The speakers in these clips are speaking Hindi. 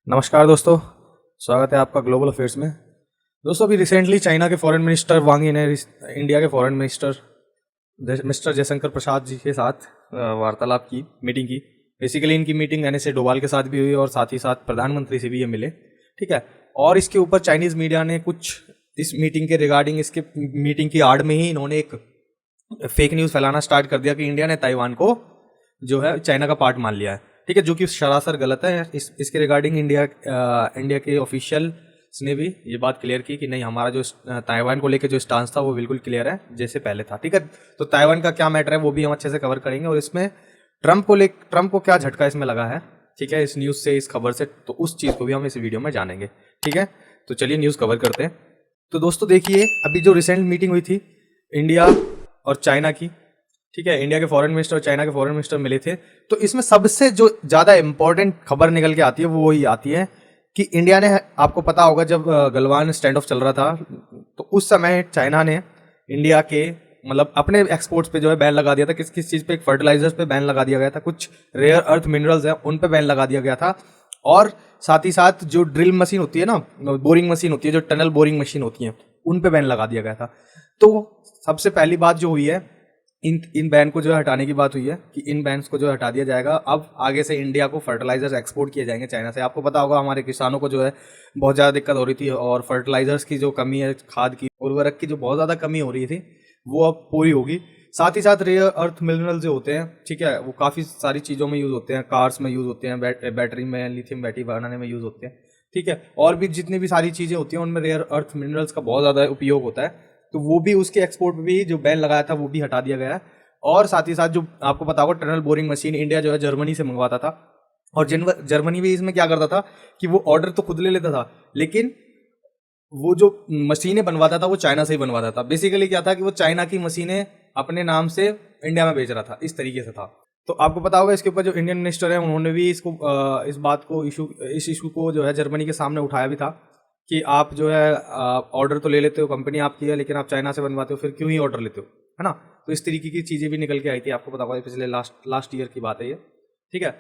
नमस्कार दोस्तों, स्वागत है आपका ग्लोबल अफेयर्स में। दोस्तों, अभी रिसेंटली चाइना के फॉरेन मिनिस्टर वांग यी ने इंडिया के foreign minister mister Jaishankar Prasad ji के साथ वार्तालाप की, मीटिंग की। बेसिकली इनकी मीटिंग एनएसए डोभाल के साथ भी हुई और साथ ही साथ प्रधानमंत्री से भी ये मिले, ठीक है। और इसके ऊपर चाइनीज़ मीडिया ने कुछ इस मीटिंग के रिगार्डिंग, इसके मीटिंग की आड़ में ही इन्होंने एक फेक न्यूज़ फैलाना स्टार्ट कर दिया कि इंडिया ने ताइवान को जो है चाइना का पार्ट मान लिया है, ठीक है, जो कि सरासर गलत है। इसके रिगार्डिंग इंडिया के ऑफिशियल्स ने भी ये बात क्लियर की कि नहीं, हमारा जो ताइवान को लेकर जो स्टांस था वो बिल्कुल क्लियर है जैसे पहले था, ठीक है। तो ताइवान का क्या मैटर है वो भी हम अच्छे से कवर करेंगे और इसमें ट्रंप को क्या झटका इसमें लगा है, ठीक है, इस न्यूज़ से, इस खबर से, तो उस चीज़ को भी हम इस वीडियो में जानेंगे, ठीक है। तो चलिए न्यूज़ कवर करते हैं। तो दोस्तों देखिए, अभी जो रिसेंट मीटिंग हुई थी इंडिया और चाइना की, ठीक है, इंडिया के फॉरेन मिनिस्टर और चाइना के फॉरेन मिनिस्टर मिले थे। तो इसमें सबसे जो ज़्यादा इंपॉर्टेंट खबर निकल के आती है वो वही आती है कि इंडिया ने, आपको पता होगा जब गलवान स्टैंड ऑफ चल रहा था तो उस समय चाइना ने इंडिया के मतलब अपने एक्सपोर्ट्स पे जो है बैन लगा दिया था। किस किस चीज़ पे? एक फर्टिलाइजर्स पे बैन लगा दिया गया था, कुछ रेयर अर्थ मिनरल्स हैं उन पे बैन लगा दिया गया था, और साथ ही साथ जो ड्रिल मशीन होती है ना, बोरिंग मशीन होती है, जो टनल बोरिंग मशीन होती है, उन पे बैन लगा दिया गया था। तो सबसे पहली बात जो हुई है, इन बैन को जो है हटाने की बात हुई है कि इन बैन्स को जो है हटा दिया जाएगा। अब आगे से इंडिया को फर्टिलाइजर्स एक्सपोर्ट किए जाएंगे चाइना से। आपको पता होगा हमारे किसानों को जो है बहुत ज़्यादा दिक्कत हो रही थी और फर्टिलाइजर्स की जो कमी है, खाद की, उर्वरक की जो बहुत ज़्यादा कमी हो रही थी, वो अब पूरी होगी। साथ ही साथ रेयर अर्थ मिनरल जो होते हैं, ठीक है, वो काफ़ी सारी चीज़ों में यूज़ होते हैं, कार्स में यूज़ होते हैं, बैटरी में, लिथियम बैटरी बनाने में यूज़ होते हैं, ठीक है, और भी जितनी भी सारी चीज़ें होती हैं उनमें रेयर अर्थ मिनरल्स का बहुत ज़्यादा उपयोग होता है। तो वो भी, उसके एक्सपोर्ट पर भी जो बैन लगाया था वो भी हटा दिया गया है। और साथ ही साथ जो आपको पता होगा टनल बोरिंग मशीन इंडिया जो है जर्मनी से मंगवाता था, और जर्मनी भी इसमें क्या करता था कि वो ऑर्डर तो खुद ले लेता था, लेकिन वो जो मशीनें बनवाता था वो चाइना से ही बनवाता था। बेसिकली क्या था कि वो चाइना की मशीनें अपने नाम से इंडिया में बेच रहा था, इस तरीके से था। तो आपको पता होगा इसके ऊपर जो इंडियन मिनिस्टर है उन्होंने भी इस बात को, इस इशू को जो है जर्मनी के सामने उठाया भी था कि आप जो है ऑर्डर तो ले लेते हो, कंपनी आपकी है, लेकिन आप चाइना से बनवाते हो, फिर क्यों ही ऑर्डर लेते हो, है ना। तो इस तरीके की चीज़ें भी निकल के आई थी, आपको पता होगा पिछले लास्ट ईयर की बात है ये, ठीक है।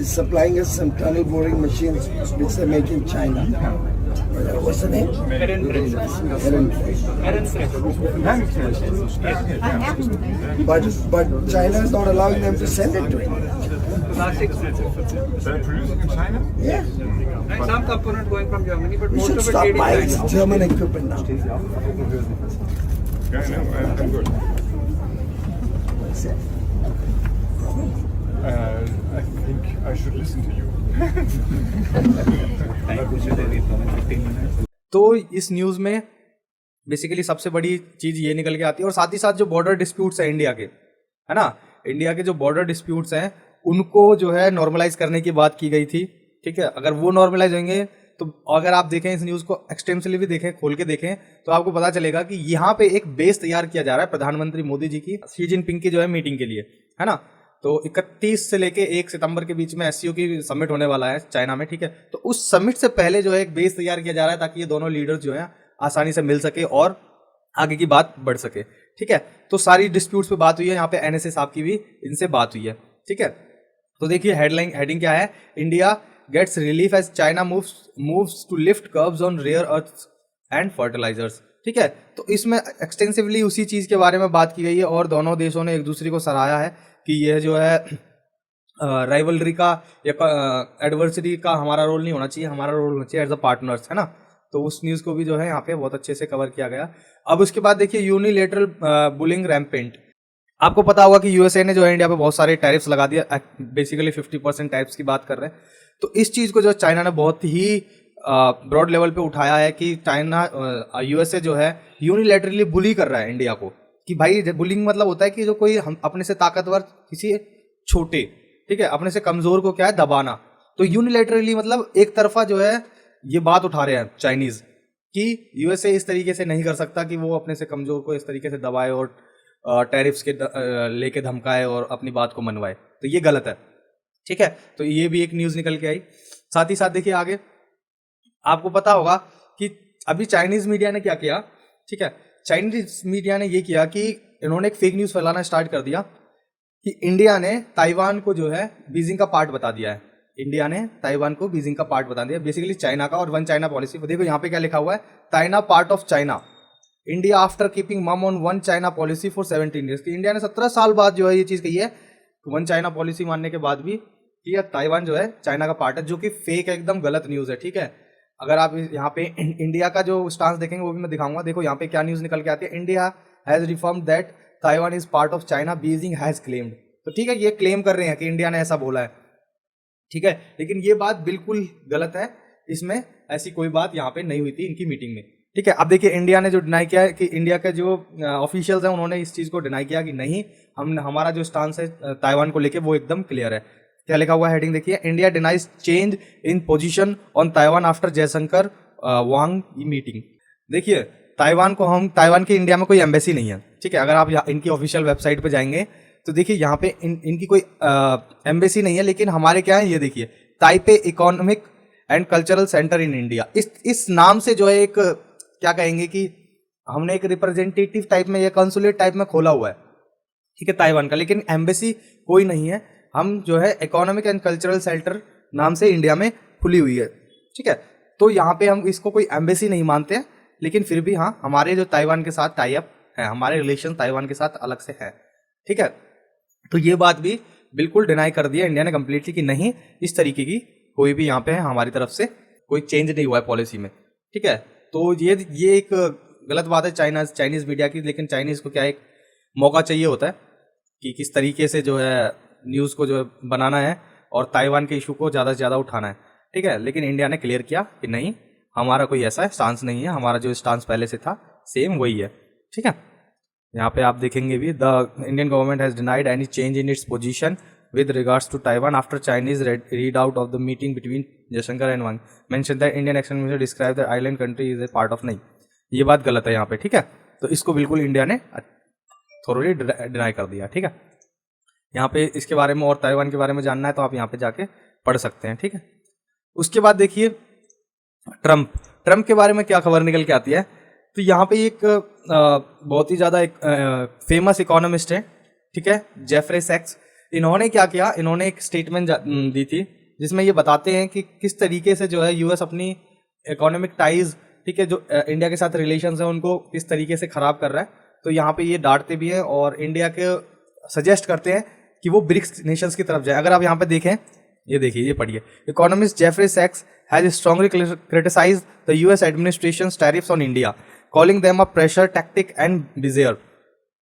Supplying us some tunnel boring machines which they make in China. What's the name? But China is not allowing them to send it to India. They're producing in China? Yeah. Some component going from Germany, but We most should of it stop made in buying China. German equipment now. Yeah, no, I'm good. That's it. I think I should listen to you. तो इस न्यूज़ में बेसिकली सबसे बड़ी चीज़ ये निकल के आती है, और साथ ही साथ जो बॉर्डर डिस्प्यूट्स हैं इंडिया के, है ना, इंडिया के जो बॉर्डर डिस्प्यूट्स हैं उनको जो है नॉर्मलाइज करने की बात की गई थी, ठीक है। अगर वो नॉर्मलाइज होंगे तो अगर आप देखें इस न्यूज़ को एक्सटेंसिवली भी देखें, खोल के देखें, तो आपको पता चलेगा कि यहाँ पे एक बेस तैयार किया जा रहा है प्रधानमंत्री मोदी जी की शी जिनपिंग की जो है मीटिंग के लिए, है ना। तो 31 से लेके 1 सितंबर के बीच में एससीओ की समिट होने वाला है चाइना में, ठीक है। तो उस समिट से पहले जो है एक बेस तैयार किया जा रहा है ताकि ये दोनों लीडर्स जो है आसानी से मिल सके और आगे की बात बढ़ सके, ठीक है। तो सारी डिस्प्यूट्स पे बात हुई है, यहाँ पे एनएसए साहब की भी इनसे बात हुई है, ठीक है। तो देखिए हेडिंग क्या है, India gets relief as China moves to lift curbs on rare earth and fertilisers, ठीक है। तो इसमें एक्सटेंसिवली उसी चीज़ के बारे में बात की गई है और दोनों देशों ने एक दूसरे को सराहा है कि यह जो है राइवलरी का या एडवर्सरी का हमारा रोल नहीं होना चाहिए, हमारा रोल होना चाहिए एज अ पार्टनर्स, है ना। तो उस न्यूज़ को भी जो है यहाँ पे बहुत अच्छे से कवर किया गया। अब उसके बाद देखिए यूनिलेटरल बुलिंग रैम्पेंट। आपको पता होगा कि यूएसए ने जो है इंडिया पे बहुत सारे टैरिफ्स लगा दिया, बेसिकली 50% टैरिफ्स की बात कर रहे हैं। तो इस चीज़ को जो चाइना ने बहुत ही ब्रॉड लेवल पे उठाया है कि चाइना यूएसए जो है यूनिलेटरली बुली कर रहा है इंडिया को, कि भाई बुलिंग मतलब होता है कि जो कोई हम अपने से ताकतवर किसी छोटे, ठीक है, अपने से कमजोर को क्या है, दबाना। तो यूनिलेटरली मतलब एक तरफा जो है ये बात उठा रहे हैं चाइनीज कि यूएसए इस तरीके से नहीं कर सकता कि वो अपने से कमजोर को इस तरीके से दबाए और टैरिफ्स के लेके धमकाए और अपनी बात को मनवाए, तो ये गलत है, ठीक है। तो ये भी एक न्यूज़ निकल के आई। साथ ही साथ देखिए आगे आपको पता होगा कि अभी चाइनीज मीडिया ने क्या किया, ठीक है, चाइनीज मीडिया ने ये किया कि इन्होंने एक फेक न्यूज़ फैलाना स्टार्ट कर दिया कि इंडिया ने ताइवान को जो है बीजिंग का पार्ट बता दिया है। इंडिया ने ताइवान को बीजिंग का पार्ट बता दिया, बेसिकली चाइना का, और वन चाइना पॉलिसी। देखो यहाँ पे क्या लिखा हुआ है, China part of China, India after keeping mum on one China policy for 17 years. India ने 17 साल बाद जो है ये चीज़ कही है, वन चाइना पॉलिसी मानने के बाद भी कि यह ताइवान जो है चाइना का पार्ट है, जो कि फेक है, एकदम गलत न्यूज़ है। ठीक है, अगर आप यहाँ पे इंडिया का जो स्टांस देखेंगे वो भी मैं दिखाऊंगा। देखो यहाँ पे क्या न्यूज़ निकल के आती है, India has reaffirmed that Taiwan is part of China, Beijing has claimed. तो ठीक है, ये क्लेम कर रहे हैं कि इंडिया ने ऐसा बोला है, ठीक है, लेकिन ये बात बिल्कुल गलत है, इसमें ऐसी कोई बात यहाँ पे नहीं हुई थी इनकी मीटिंग में। ठीक है, अब देखिए इंडिया ने जो डिनाई किया है कि इंडिया के जो ऑफिशियल्स हैं उन्होंने इस चीज़ को डिनाई किया कि नहीं, हमारा जो स्टांस है ताइवान को लेके वो एकदम क्लियर है। क्या लिखा हुआ है, हेडिंग देखिए, India denies change in position on Taiwan after Jaishankar Wang meeting. देखिए ताइवान की इंडिया में कोई एम्बेसी नहीं है। ठीक है, अगर आप इनकी ऑफिशियल वेबसाइट पे जाएंगे तो देखिए यहाँ पे इनकी कोई एम्बेसी नहीं है, लेकिन हमारे क्या है, ये देखिए, Taipei economic and cultural centre in India. इस नाम से जो है एक क्या कहेंगे कि हमने एक रिप्रेजेंटेटिव टाइप में या कंसुलेट टाइप में खोला हुआ है, ठीक है, ताइवान का, लेकिन एम्बेसी कोई नहीं है। हम जो है इकोनॉमिक एंड कल्चरल सेंटर नाम से इंडिया में खुली हुई है। ठीक है, तो यहाँ पे हम इसको कोई एम्बेसी नहीं मानते हैं, लेकिन फिर भी हाँ, हमारे जो ताइवान के साथ टाई अप है, हमारे रिलेशन ताइवान के साथ अलग से है। ठीक है, तो ये बात भी बिल्कुल डिनाई कर दिया इंडिया ने कंप्लीटली कि नहीं, इस तरीके की कोई भी यहाँ पे है हमारी तरफ से कोई चेंज नहीं हुआ है पॉलिसी में। ठीक है, तो ये एक गलत बात है चाइनीज़ मीडिया की, लेकिन चाइनीज़ को क्या एक मौका चाहिए होता है कि किस तरीके से जो है न्यूज़ को जो है बनाना है और ताइवान के इशू को ज़्यादा से ज़्यादा उठाना है। ठीक है, लेकिन इंडिया ने क्लियर किया कि नहीं, हमारा कोई ऐसा स्टांस नहीं है, हमारा जो स्टांस पहले से था सेम वही है। ठीक है, यहाँ पे आप देखेंगे भी, the Indian government has denied any change in its position with regards to Taiwan after Chinese readout of the meeting between Jaishankar and Wang mentioned that Indian Action Minister described the island country is a part of। नहीं, ये बात गलत है यहाँ पे। ठीक है, तो इसको बिल्कुल इंडिया ने थोड़ी डिनाई कर दिया। ठीक है, यहाँ पे इसके बारे में और ताइवान के बारे में जानना है तो आप यहाँ पे जाके पढ़ सकते हैं। ठीक है, उसके बाद देखिए ट्रम्प के बारे में क्या खबर निकल के आती है। तो यहाँ पे एक बहुत ही ज़्यादा एक फेमस इकोनॉमिस्ट है, ठीक है, जेफरे सैक्स। इन्होंने क्या किया, इन्होंने एक स्टेटमेंट दी थी जिसमें ये बताते हैं कि किस तरीके से जो है यूएस अपनी इकोनॉमिक टाइज, ठीक है, जो इंडिया के साथ रिलेशंस हैं उनको किस तरीके से खराब कर रहा है। तो यहाँ पे ये डांटते भी हैं और इंडिया के सजेस्ट करते हैं कि वो ब्रिक्स नेशंस की तरफ जाए। अगर आप यहाँ पे देखें, ये देखिए, ये पढ़िए, इकोनॉमिस्ट जेफरे सैक्स has strongly criticised the US administration's tariffs on India, calling them a pressure tactic and bizarre.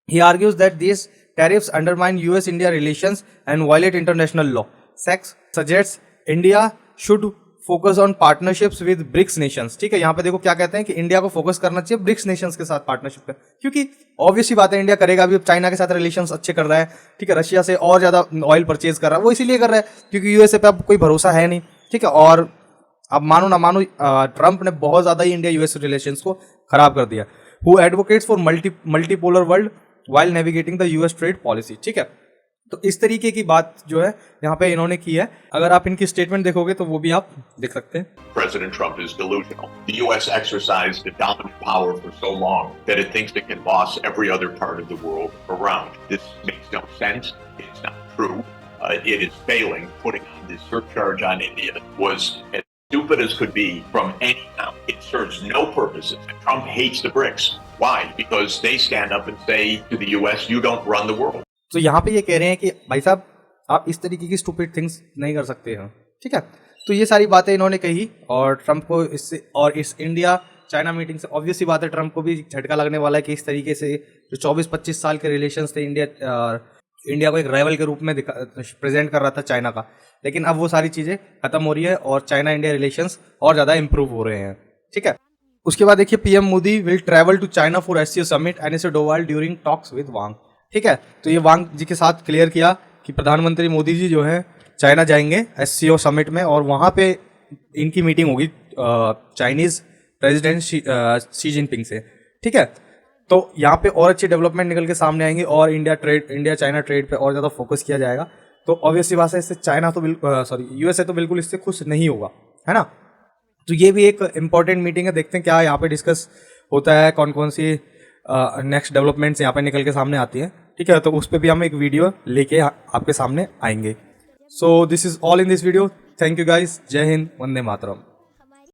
He argues that these tariffs undermine US-India relations and violate international law. Sachs suggests India should focus on partnerships with BRICS nations. ठीक है, यहाँ पे देखो क्या कहते हैं कि इंडिया को फोकस करना चाहिए ब्रिक्स नेशंस के साथ पार्टनरशिप पे, क्योंकि ऑब्वियसली बात है इंडिया करेगा भी, चाइना के साथ रिलेशंस अच्छे कर रहा है, ठीक है, रशिया से और ज़्यादा ऑयल परचेज कर रहा है, वो इसीलिए कर रहा है क्योंकि यूएसए पे अब कोई भरोसा है नहीं। ठीक है, और अब मानो ना मानो ट्रंप ने बहुत ज़्यादा ही इंडिया यूएस रिलेशंस को खराब कर दिया। Who advocates for multipolar world while navigating the US trade policy. ठीक है, तो इस तरीके की बात जो है यहाँ पे इन्होंने की है। अगर आप इनकी स्टेटमेंट देखोगे तो वो भी आप देख सकते हैं। President Trump is delusional. The U.S. exercised a dominant power for so long that it thinks it can boss every other part of the world around. This makes no sense. It's not true. It is failing. Putting on this surcharge on India was as stupid as could be from any now. It serves no purposes. Trump hates the BRICS. Why? Because they stand up and say to the U.S., you don't run the world. तो यहाँ पे ये कह रहे हैं कि भाई साहब आप इस तरीके की स्टूपिड थिंग्स नहीं कर सकते हैं। ठीक है, तो ये सारी बातें इन्होंने कही और ट्रंप को इससे और इस इंडिया चाइना मीटिंग से ऑब्वियसली बात है ट्रंप को भी झटका लगने वाला है कि इस तरीके से जो 24-25 साल के रिलेशंस थे इंडिया को एक राइवल के रूप में प्रेजेंट कर रहा था चाइना का, लेकिन अब वो सारी चीज़ें खत्म हो रही है और चाइना इंडिया रिलेशंस और ज़्यादा इंप्रूव हो रहे हैं। ठीक है, उसके बाद देखिए PM Modi will travel to China for SCO summit and SCO Doval during talks with Wang. ठीक है, तो ये वांग जी के साथ क्लियर किया कि प्रधानमंत्री मोदी जी जो है चाइना जाएंगे एससीओ समिट में और वहाँ पे इनकी मीटिंग होगी चाइनीज़ प्रेसिडेंट शी जिनपिंग से। ठीक है, तो यहाँ पे और अच्छी डेवलपमेंट निकल के सामने आएंगे और इंडिया चाइना ट्रेड पे और ज़्यादा फोकस किया जाएगा। तो ऑब्वियसली बात है इससे चाइना तो यूएसए तो बिल्कुल इससे खुश नहीं होगा, है ना। तो ये भी एक इम्पॉर्टेंट मीटिंग है, देखते हैं क्या यहाँ पे डिस्कस होता है, कौन कौन सी नेक्स्ट डेवलपमेंट्स यहाँ पे निकल के सामने आती हैं। ठीक है, तो उस पर भी हम एक वीडियो लेके आपके सामने आएंगे। So this is all in this video. Thank you guys, जय हिंद, वंदे मातरम।